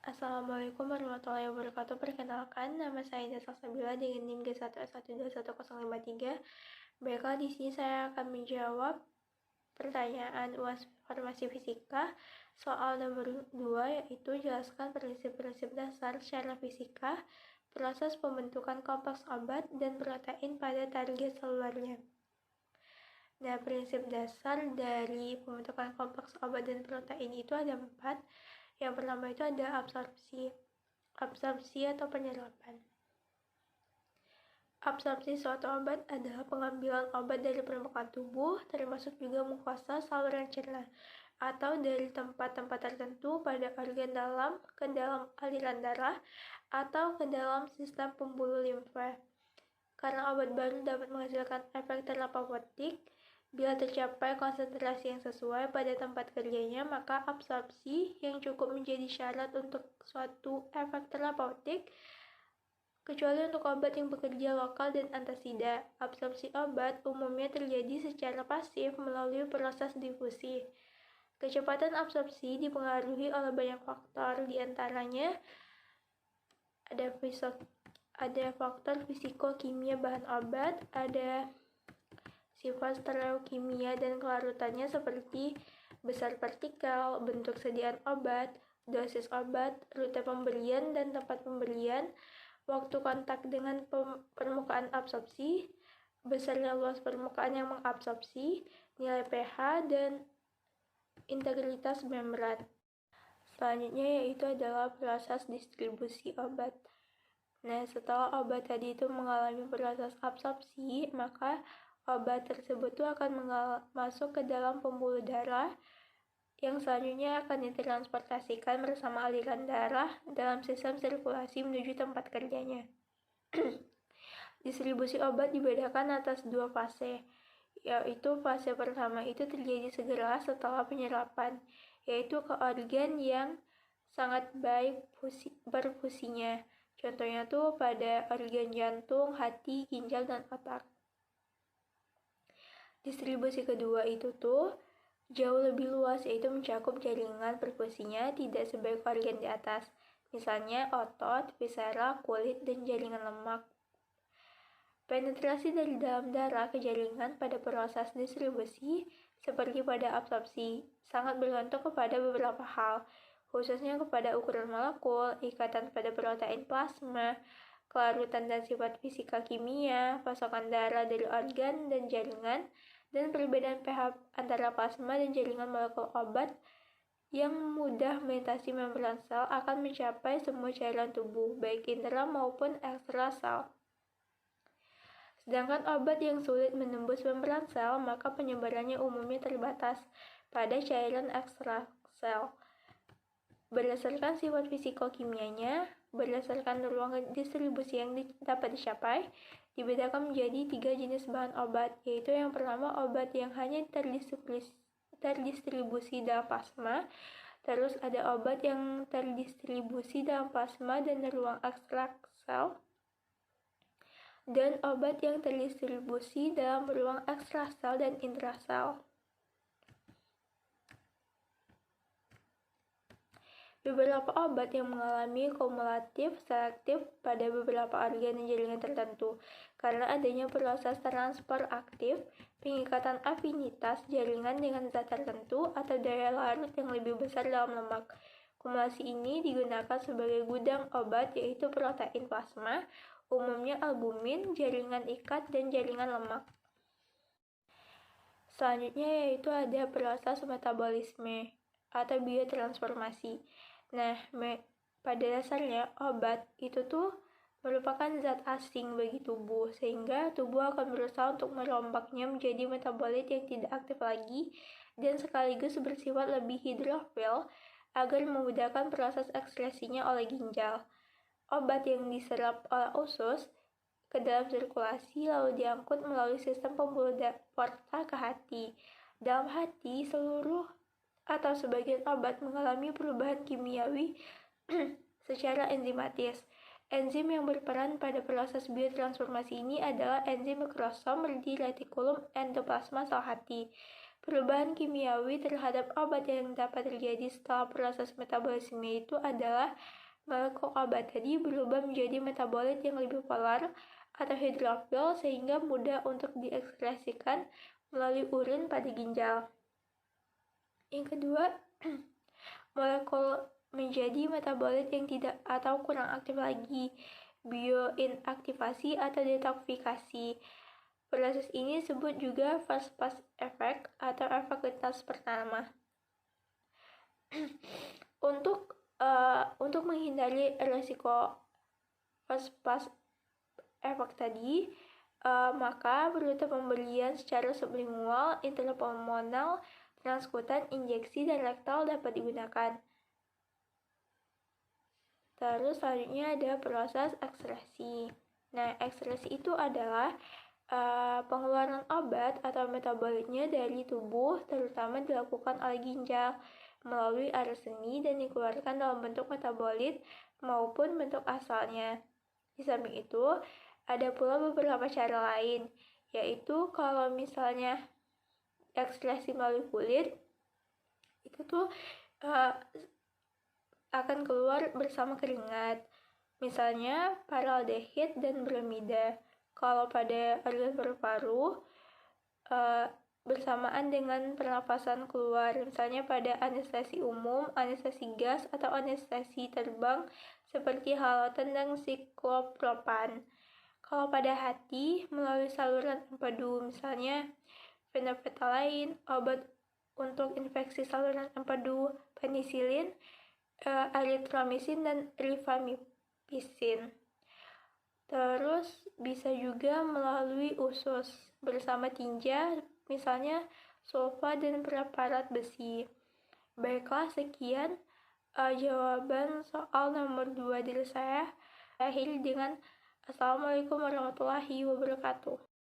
Assalamualaikum warahmatullahi wabarakatuh. Perkenalkan, nama saya Ida Salsabila dengan NIM G1S1211053. Baiklah, di sini saya akan menjawab pertanyaan UAS Farmasi Fisika soal nomor 2, yaitu jelaskan prinsip-prinsip dasar secara fisika, proses pembentukan kompleks obat dan protein pada target selulernya. Nah, prinsip dasar dari pembentukan kompleks obat dan protein itu ada 4. Yang pertama itu ada absorpsi atau penyerapan. Absorpsi suatu obat adalah pengambilan obat dari permukaan tubuh, termasuk juga mukosa, saluran cerna, atau dari tempat-tempat tertentu pada organ dalam, ke dalam aliran darah, atau ke dalam sistem pembuluh limfa. Karena obat baru dapat menghasilkan efek terapeutik, bila tercapai konsentrasi yang sesuai pada tempat kerjanya, maka absorpsi yang cukup menjadi syarat untuk suatu efek terapeutik, kecuali untuk obat yang bekerja lokal dan antasida. Absorpsi obat umumnya terjadi secara pasif melalui proses difusi. Kecepatan absorpsi dipengaruhi oleh banyak faktor, diantaranya ada faktor fisikokimia bahan obat, ada sifat stereokimia dan kelarutannya seperti besar partikel, bentuk sediaan obat, dosis obat, rute pemberian dan tempat pemberian, waktu kontak dengan permukaan absorpsi, besarnya luas permukaan yang mengabsorpsi, nilai pH, dan integritas membran. Selanjutnya yaitu adalah proses distribusi obat. Nah, setelah obat tadi itu mengalami proses absorpsi, maka obat tersebut itu akan masuk ke dalam pembuluh darah yang selanjutnya akan ditransportasikan bersama aliran darah dalam sistem sirkulasi menuju tempat kerjanya. Distribusi obat dibedakan atas 2 fase, yaitu fase pertama itu terjadi segera setelah penyerapan, yaitu ke organ yang sangat baik perfusinya. Contohnya tuh pada organ jantung, hati, ginjal, dan otak. Distribusi kedua itu tuh jauh lebih luas, yaitu mencakup jaringan perfusinya tidak sebaik organ di atas, misalnya otot, viscera, kulit, dan jaringan lemak. Penetrasi dari dalam darah ke jaringan pada proses distribusi, seperti pada absorpsi, sangat bergantung kepada beberapa hal, khususnya kepada ukuran molekul, ikatan pada protein plasma, kelarutan dan sifat fisika kimia, pasokan darah dari organ dan jaringan, dan perbedaan pH antara plasma dan jaringan molekul obat yang mudah melintasi membran sel akan mencapai semua cairan tubuh, baik intra maupun ekstra sel. Sedangkan obat yang sulit menembus membran sel, maka penyebarannya umumnya terbatas pada cairan ekstra sel. Berdasarkan sifat fisikokimianya, berdasarkan ruang distribusi yang dapat dicapai, dibedakan menjadi 3 jenis bahan obat, yaitu yang pertama obat yang hanya terdistribusi dalam plasma, terus ada obat yang terdistribusi dalam plasma dan ruang ekstrak sel, dan obat yang terdistribusi dalam ruang ekstrasel dan intrasel. Beberapa obat yang mengalami kumulatif selektif pada beberapa organ dan jaringan tertentu karena adanya proses transfer aktif, pengikatan afinitas jaringan dengan zat tertentu, atau daya larut yang lebih besar dalam lemak. Kumulasi ini digunakan sebagai gudang obat, yaitu protein plasma, umumnya albumin, jaringan ikat, dan jaringan lemak. Selanjutnya yaitu ada proses metabolisme atau biotransformasi. Nah, pada dasarnya obat itu tuh merupakan zat asing bagi tubuh, sehingga tubuh akan berusaha untuk merombaknya menjadi metabolit yang tidak aktif lagi dan sekaligus bersifat lebih hidrofil agar memudahkan proses ekskresinya oleh ginjal. Obat yang diserap oleh usus ke dalam sirkulasi lalu diangkut melalui sistem pembuluh porta ke hati. Dalam hati, seluruh atau sebagian obat mengalami perubahan kimiawi secara enzimatis. Enzim yang berperan pada proses biotransformasi ini adalah enzim mikrosom di retikulum endoplasma sel hati. Perubahan kimiawi terhadap obat yang dapat terjadi setelah proses metabolisme itu adalah molekul obat tadi berubah menjadi metabolit yang lebih polar atau hidrofil sehingga mudah untuk diekskresikan melalui urin pada ginjal. Yang kedua, molekul menjadi metabolit yang tidak atau kurang aktif lagi, bioinaktivasi atau detoksifikasi. Proses ini disebut juga first pass effect atau efek lintas pertama. Untuk menghindari resiko first pass effect tadi, maka rute pemberian secara sublingual, intrapulmonal, transkutan, injeksi, dan rektal dapat digunakan. Terus selanjutnya ada proses ekskresi. Nah, ekskresi itu adalah pengeluaran obat atau metabolitnya dari tubuh, terutama dilakukan oleh ginjal melalui arus seni dan dikeluarkan dalam bentuk metabolit maupun bentuk asalnya. Di samping itu, ada pula beberapa cara lain, yaitu kalau misalnya ekskresi melalui kulit, itu tuh akan keluar bersama keringat, misalnya paraldehid dan bromida. Kalau pada organ paru-paru, bersamaan dengan pernafasan keluar, misalnya pada anestesi umum, anestesi gas, atau anestesi terbang seperti halotan dan siklopropan. Kalau pada hati, melalui saluran empedu, misalnya fenolftalein, obat untuk infeksi saluran empedu, penisilin, aritromisin, dan rifamycin. Terus bisa juga melalui usus bersama tinja, misalnya sulfa dan preparat besi. Baiklah, sekian jawaban soal nomor 2 dari saya. Akhiri dengan Assalamualaikum warahmatullahi wabarakatuh.